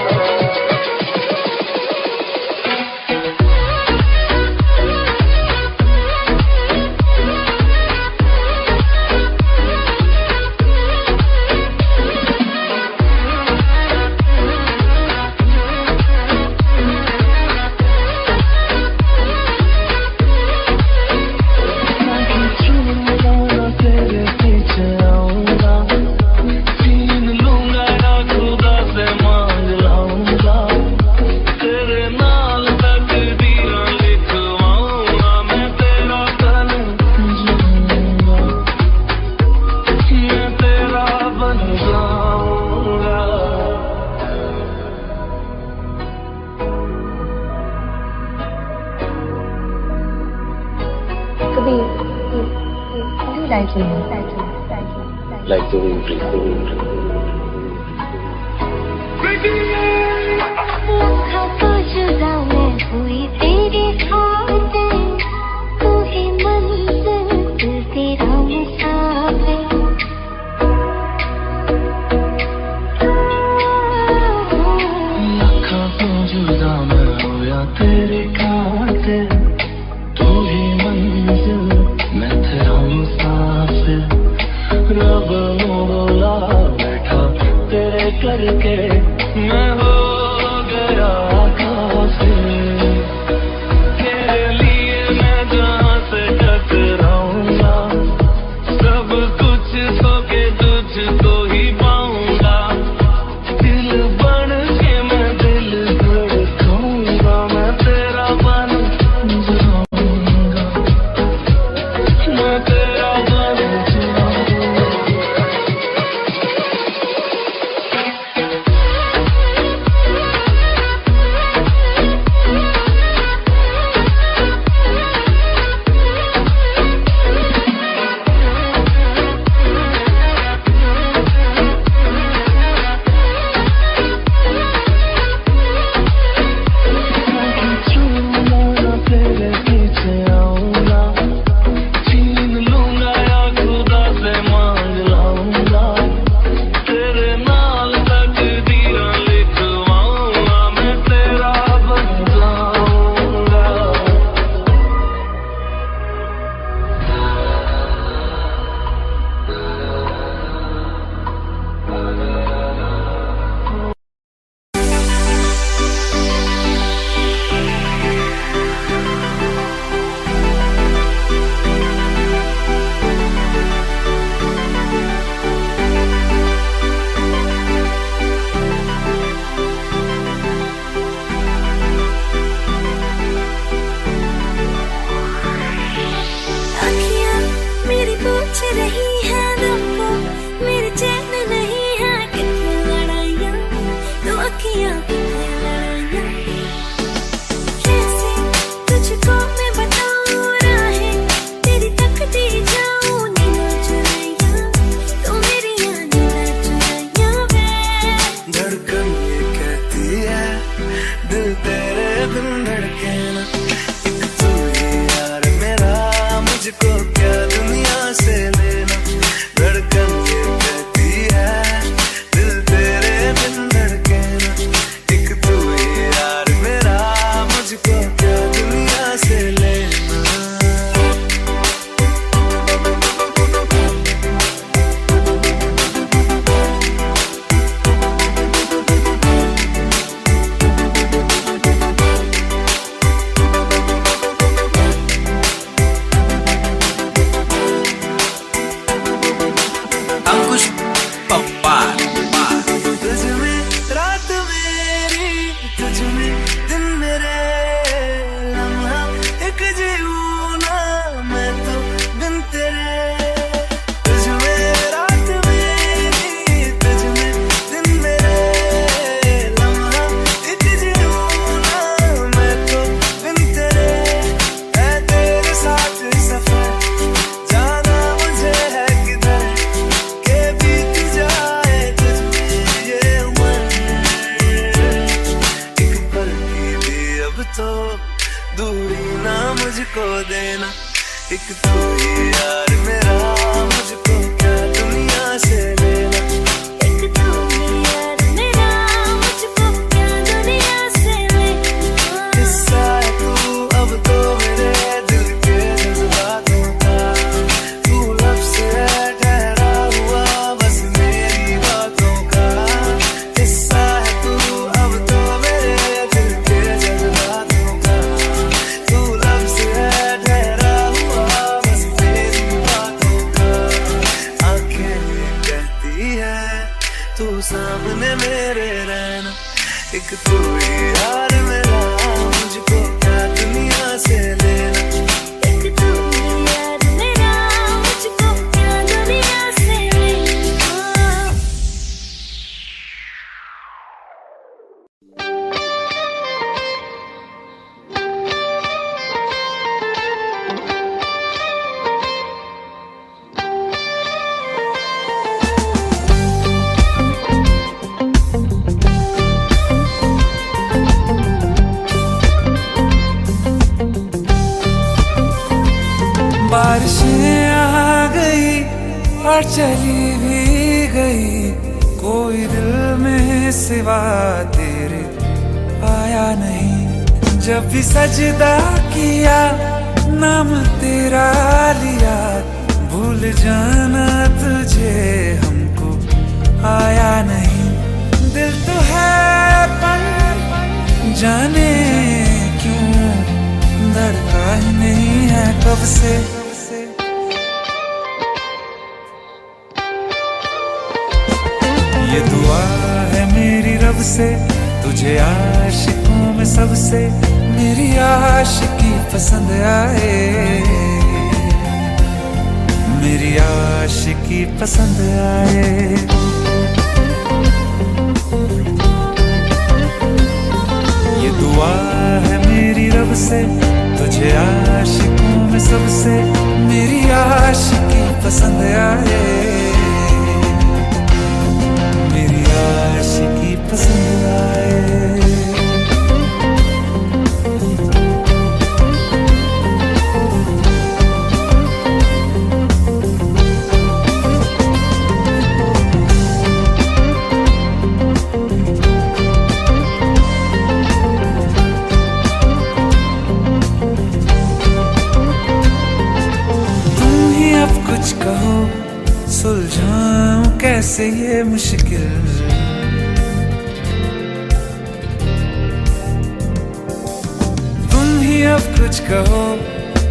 तेरे पीछे आऊंगा, छीन लूंगा या खुदा से मांग लाऊंगा, तेरे नाल तकदीरां लिखवाऊंगा, मैं तेरा बन जाऊंगा, मैं तेरा बन जाऊंगा। Kabir, do you like me? Like the wind breathes. था तो जुदा मैं हुई तेरे खातिर, तू ही मंजिल तेरा मुसाफिर। लखा तो जुदा मैं होया तेरे खातिर, तू ही मंजिल मैं तेरा मुसाफिर, रब मोला बैठा तेरे करके मैं हो गया काफिर, तेरे लिए मैं जहाँ से टकराऊंगा, सब कुछ खो के तुझको ही पाऊंगा, दिल बन के मैं दिल धड़काऊंगा, मैं तेरा बन जाऊंगा, मैं तेरा बन जाऊंगा। मुझको देना, एक तू ही यार मेरा, मुझको क्या दुनिया से लेना। एक तू ही यार मेरा, मुझको क्या दुनिया से लेना। हिस्सा है तू अब तो मेरे दिल के जज्बातों का, तू लब से है ठहरा हुआ बस मेरी बातों का। हिस्सा है तू अब तो मेरे दिल के जज्बातों का, तू लब से है ठहरा हुआ बस मेरी बातों का। आंखें कहती है तू सामने मेरे रहना, एक तू ही यार मेरा, मुझको क्या दुनिया से लेना। एक तू ही यार मेरा, मुझको क्या दुनिया से लेना। बारिशें आ गई और चली भी गई, कोई दिल में सिवा तेरे आया नहीं। जब भी सजदा किया नाम तेरा लिया, भूल जाना तुझे हमको आया नहीं। दिल तो है पर जाने क्यों धड़का ही नहीं है कब से। ये दुआ है मेरी रब से, तुझे आशिकों में सबसे मेरी आशिकी पसंद आए, मेरी आशिकी पसंद आए। ये दुआ है मेरी रब से, तुझे आशिकों में सबसे मेरी आशिकी पसंद आए, मेरी आशिकी पसंद आए। कहो सुलझाऊं कैसे ये मुश्किल, तुम ही अब कुछ कहो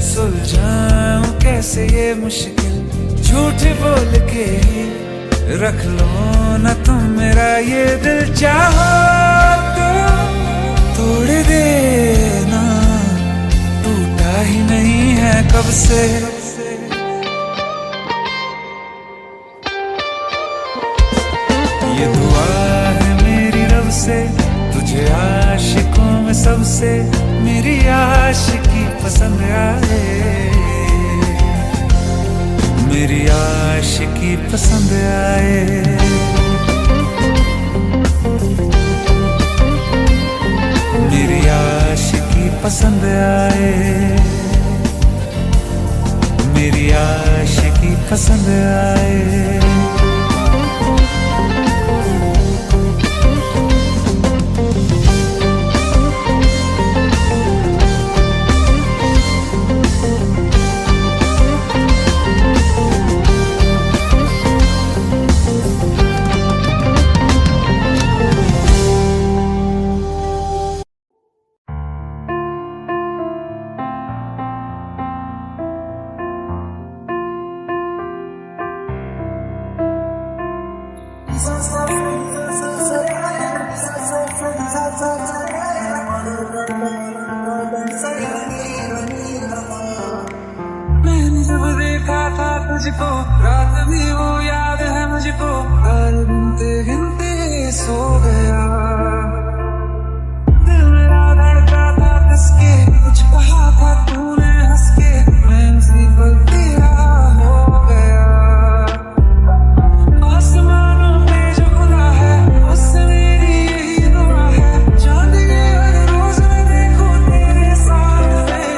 सुलझाऊं कैसे ये मुश्किल। झूठ बोल के ही रख लो न तुम मेरा ये दिल, चाहो तो तोड़ देना, टूटा ही नहीं है कब से। ये दुआ है मेरी रब से, तुझे आशिकों में सबसे मेरी आशिकी पसंद आए, मेरी आशिकी पसंद आए। मेरी आशिकी पसंद आए, मेरी आशिकी पसंद आए। मैंने जब देखा था तुझको, रात भी वो याद है मुझको, हर गिनते गिनते सो गया। दिल मेरा धड़का था किसके, कुछ कहा था तूने हंस के, मैं उसी पर तेरा हो गया। आसमानों पे जो खुदा है उससे मेरी यही दुआ है, चांद के हर रोज मैं देखूं तेरे साथ में।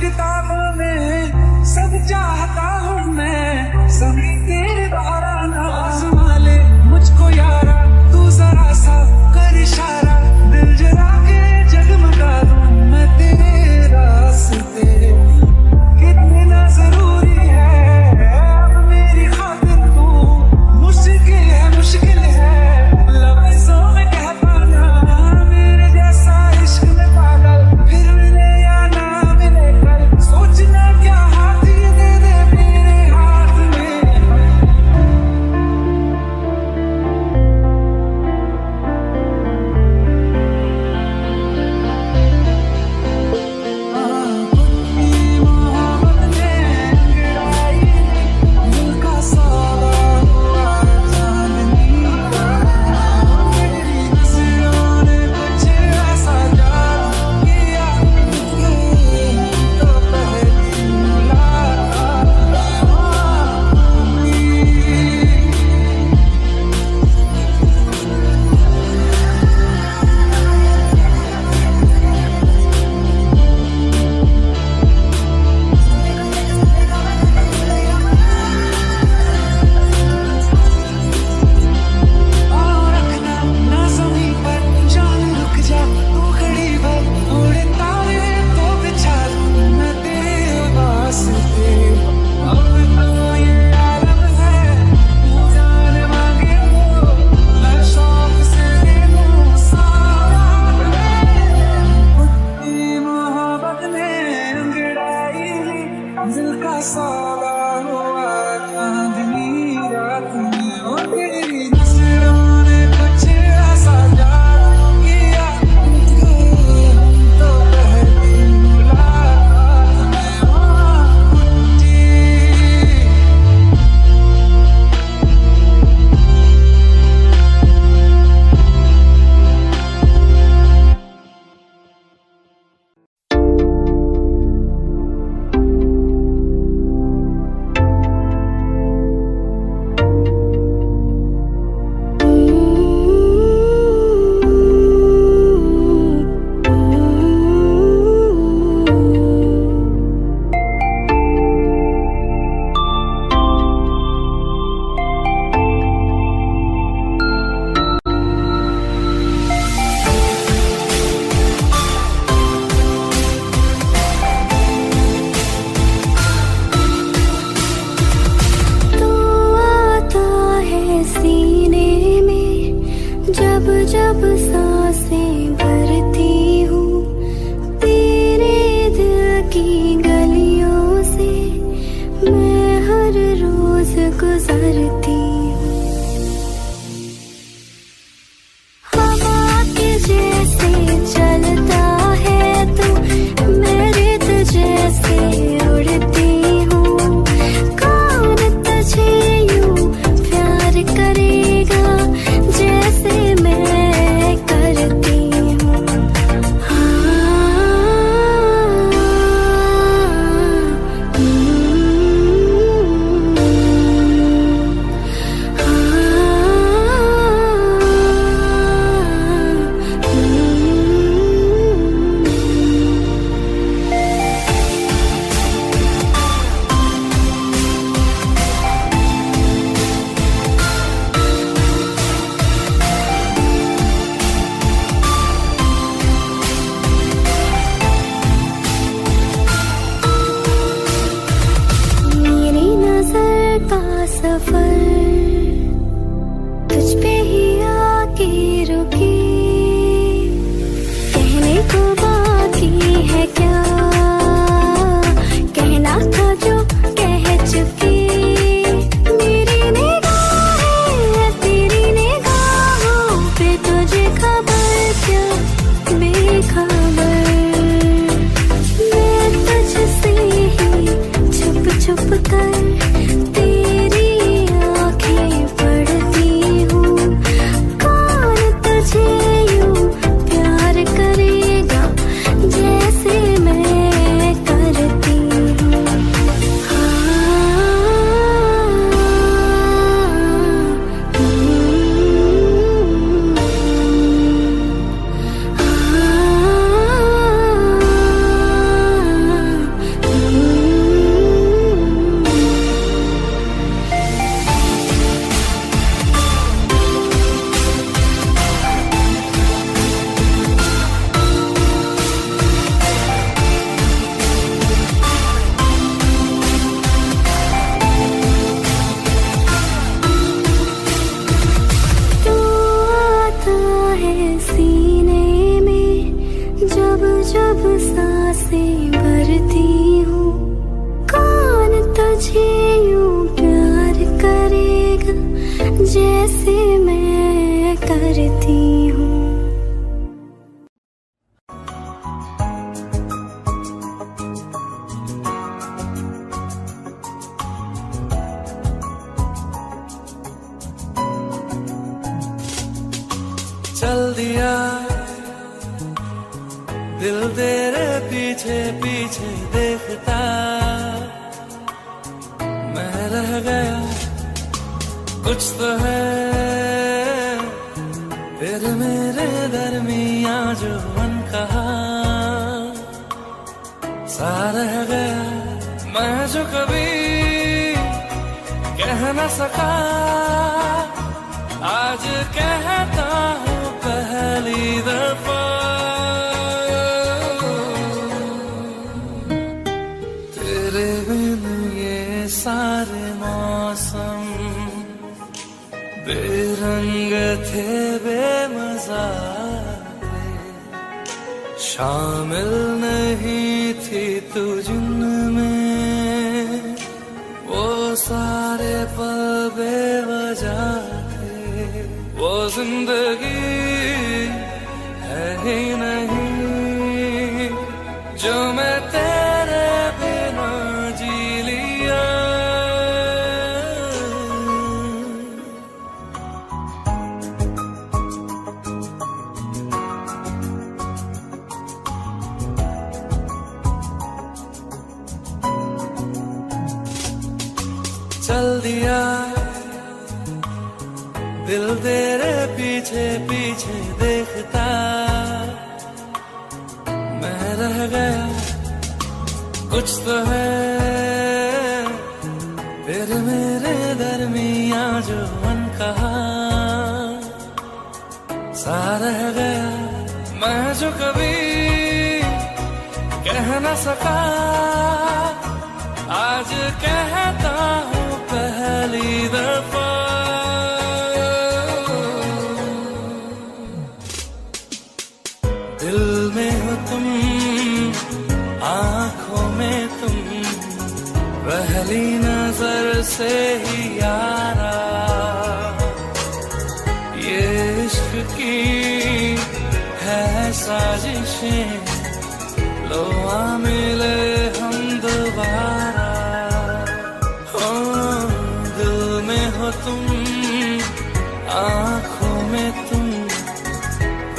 किताबों में सब चाहता हूँ मैं, सभी तेरे द्वारा ना आज़मा ले मुझको यारा, तू जरा सा कर इशारा, दिल जला के जगमगा दूं मैं तेरे रास्ते। कितना जरूरी है अब मेरी खातिर तू, मुश्किल है लफ्ज़ों में कह पाना, मेरे जैसा इश्क में पागल फिर मिले या ना मिले कल, सोचना क्या हाथ ये दे दे मेरे हाथ में। अपनी मोहब्बत ने गिराई दिल का सौदा हुआ चांदनी, तेरी नजरों ने कुछ ऐसा जादू किया कि तो पहली मुलाकात अपनी। और रखना ना ज़मीं पर जान रुक जा तू खड़ी भर, उड़े तारे तो बिछा दूं मैं तेरे वास्ते। अब तो ये आलम है तू जान मांगे तो मैं शौक से दे दूं सारा मैं। अपनी मोहब्बत ने अंगड़ाई दिल का सौदा हुआ चांदनी रात में, ओ तेरी नजरों ने कुछ ऐसा जादू किया कि तो पहली मुलाकात में मुझे। से भरती हूँ। कौन तुझे यूं प्यार करेगा जैसे मैं करती हूँ। चल दिया दिल तेरे पीछे पीछे देखता, मैं रह गया कुछ तो है तेरे मेरे दरमियां जो मन कहा सा रह गया। मैं जो कभी कह न सका आज कहता हूँ पहली दफा। तेरे बिन ये सारे मौसम बेरंग थे बेमजा थे, शामिल नहीं थी तू जिनमें वो सारे पल बेवजह थे। वो जिंदगी है ही नहीं जो मैं तेरे बिना जी लिया। चल दिया दिल तेरे पीछे पीछे देखता, मैं रह गया कुछ तो है तेरे मेरे दरमियां जो मन कहा सा रह गया। मैं जो कभी कह न सका आज कहता हूँ पहली दफा। दिल में हो तुम आँखों में तुम पहली नजर से ही यारा, ये इश्क की है साजिशें लो आ मिले हम दोबारा। हो दिल में हो तुम आँखों में तुम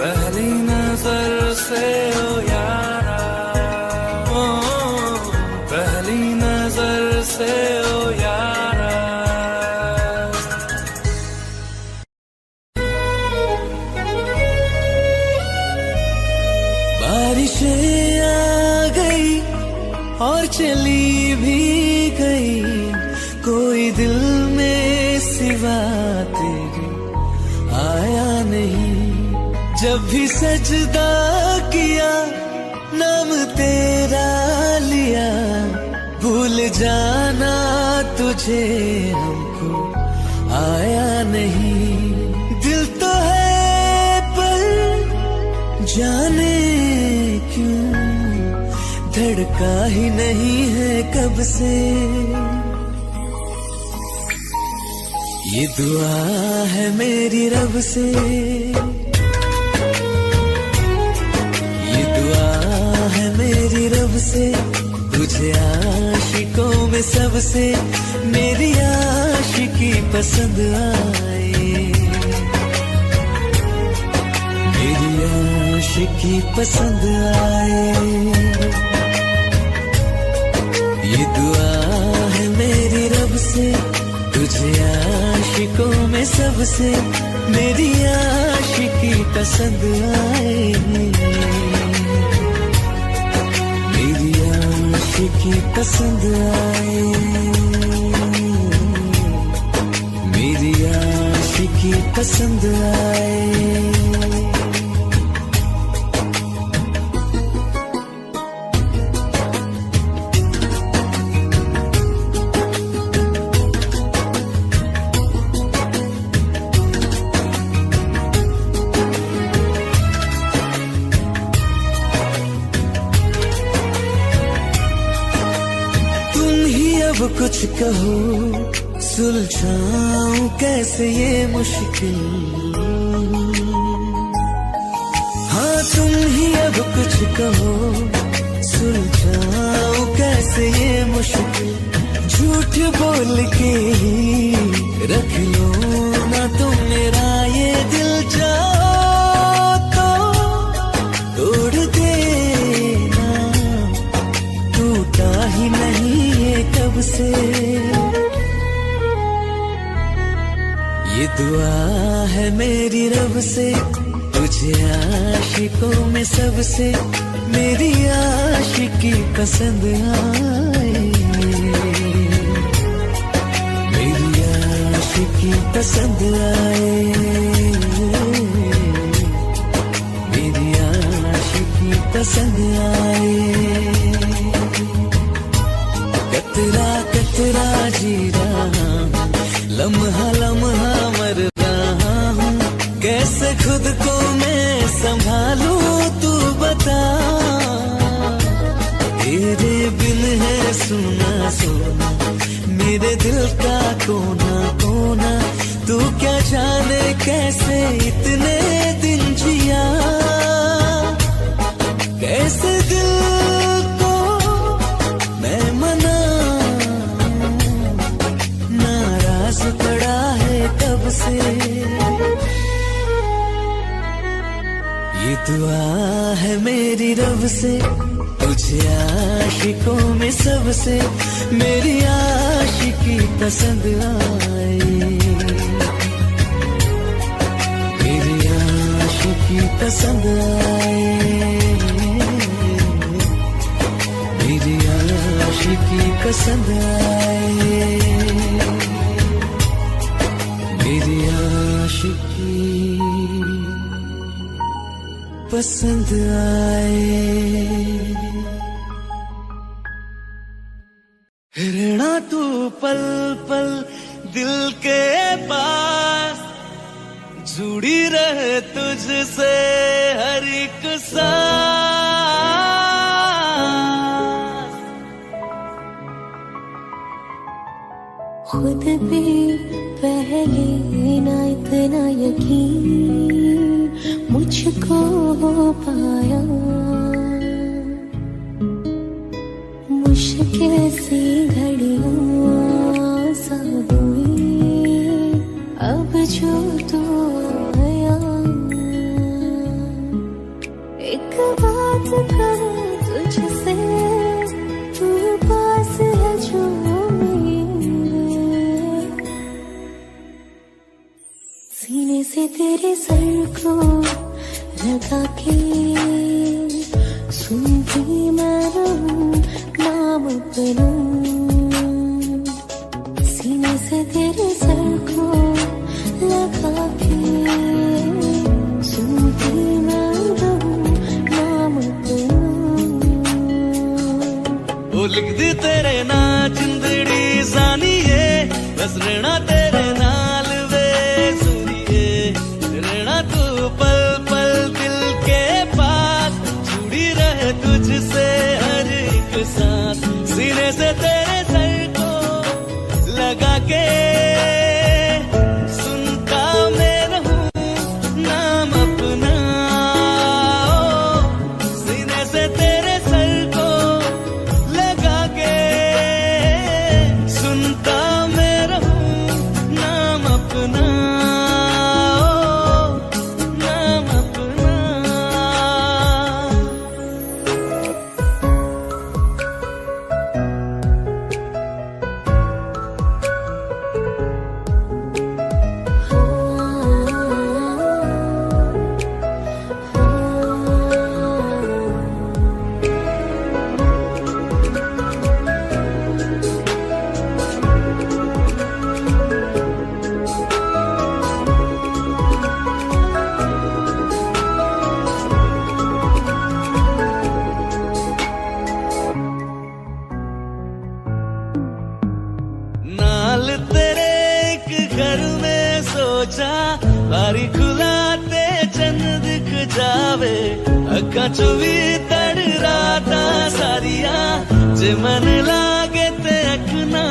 पहली नजर से ओ यारा, ओ पहली नजर से ओ यारा। बारिशें आ गई और चली भी गई, कोई दिल में सिवा तेरे आया नहीं। जब भी सजदा किया नाम तेरा लिया, भूल जाना तुझे हमको आया नहीं। दिल तो है पर जाने क्यों धड़का ही नहीं है कब से। ये दुआ है मेरी रब से, ये दुआ है मेरी रब से, तुझे आशिकों में सबसे मेरी आशिकी पसंद आए, मेरी आशिकी पसंद आए। ये दुआ है मेरी रब से, तुझे आशिकों में सबसे मेरी आशिकी पसंद आए, मेरी आशिकी पसंद आए, मेरी आशिकी पसंद आए। अब कुछ कहो, सुलझाऊं कैसे ये मुश्किल। हाँ तुम ही अब कुछ कहो, सुलझाऊं कैसे ये मुश्किल। झूठ बोल के ही रख लो ना तुम मेरा ये दिल, जाओ तो तोड़ देना, टूटा ही नहीं ये कब से। ये दुआ है मेरी रब से, तुझे आशिकों में सबसे मेरी आशिकी पसंद आए, मेरी आशिकी पसंद आए, मेरी आशिकी पसंद आए। कतरा कतरा जी रहा हूँ, लम्हा लम्हा मर रहा हूँ, कैसे खुद को मैं संभालूं तू बता। तेरे बिन है सुना सुना मेरे दिल का कोना कोना, तू क्या जाने कैसे इतने दिन जिया, कैसे दिल को मैं मनाऊं, नाराज पड़ा है कब से। ये दुआ है मेरी रब से, तुझे आशिकों में सबसे मेरी आशिकी पसंद आए, मेरी आशिकी पसंद आए, मेरी आशिकी पसंद आए, मेरी आशिकी पसंद आए। रहना तू पल पल दिल के पास, जुड़ी रहे तुझसे हर एक सांस। खुद पे पहले ना इतना यकीन मुझको हो पाया, मुश्किल सी घड़ियां सा हुई अब जो तू आया। एक बात कहूं तुझसे, तू पास है जो मेरे, सीने से तेरे सर को लगा के सुनती मैं रहूं नाम अपना, सीने से तेरे सर को लगा के सुनती मैं रहूं नाम अपना। वो लिख दी तेरे ना जिंदड़ी जानिए, बस रहना तेरे नाल वे सुनिए, रहना तू पल पल दिल के पास, जुड़ी रहे तुझसे हर एक सांस, सीने से तेरे सर को लगा के सुनता मैं रहूं नाम अपना, सीने से तेरे सर को लगा के सुनता मैं रहूं नाम अपना, नाम अपना। नाल तेरे एक घर में सोचा, बारी खुलाते चंद दिख जावे, अक्का चुवी तड़ राता सारिया, जे मन लागे ते अख ना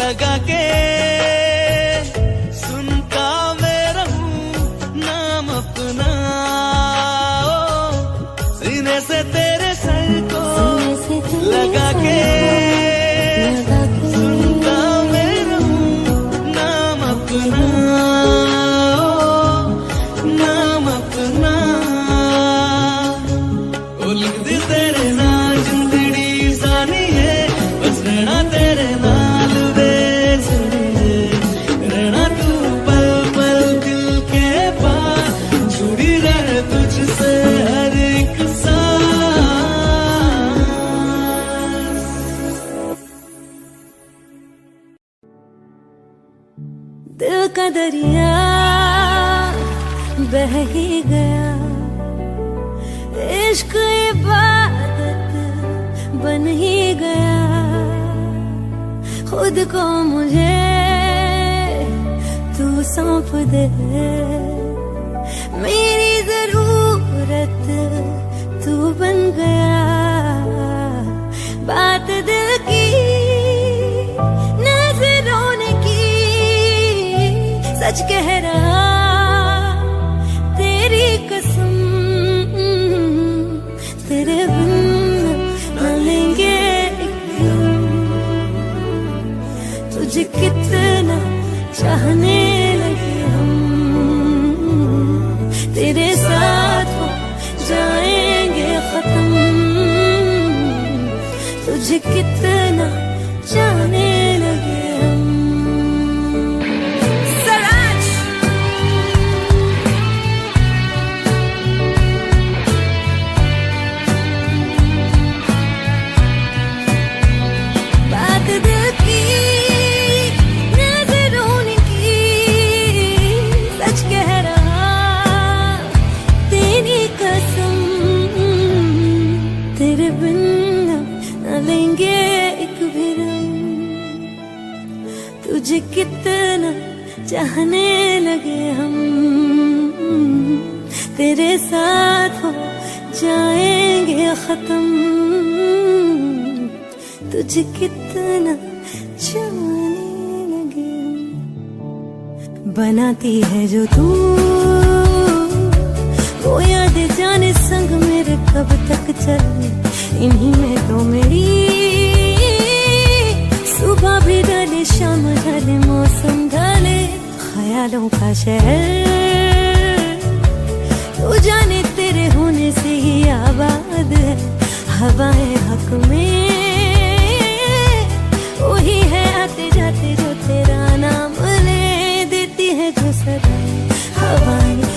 लगा के सुनता मैं रहूं नाम अपना, सीने से तेरे सर को लगा के सुनता मैं रहूं नाम अपना, नाम अपना। ओ लिख दे तेरे नाल जिंदड़ी सानी है, बस रहना तेरे नाल बेस रहना, तू पल पल दिल के पास, जुड़ी रहे तुझसे हर एक सांस। दिल का दरिया बह ही गया, इश्क इबादत बन ही गया, खुद को मुझे तू सौंप दे, मेरी जरूरत तू बन गया, बात दिल की नजरों ने की, सच कह रहा तेरी कसम, तेरे बिन न लेंगे एक दम, तुझे कितना चाहने लगे हम, तेरे साथ हो जाएंगे खत्म, तुझे कितना चाहने लगे हम। तुझे कितना चाहने लगे हम, तेरे साथ हो जाएंगे खत्म, तुझे कितना चाहने लगे हम। बनाती है जो तू वो याद जाने संग मेरे कब तक चले, इन्हीं में तो मेरी सुबह भी ढले शाम ढले मौसम ढले, ख्यालों का शहर तू जाने तेरे होने से ही आबाद है, हवाएं हक में वही है आते जाते जो तेरा नाम ले देती है जो सदा हवाएं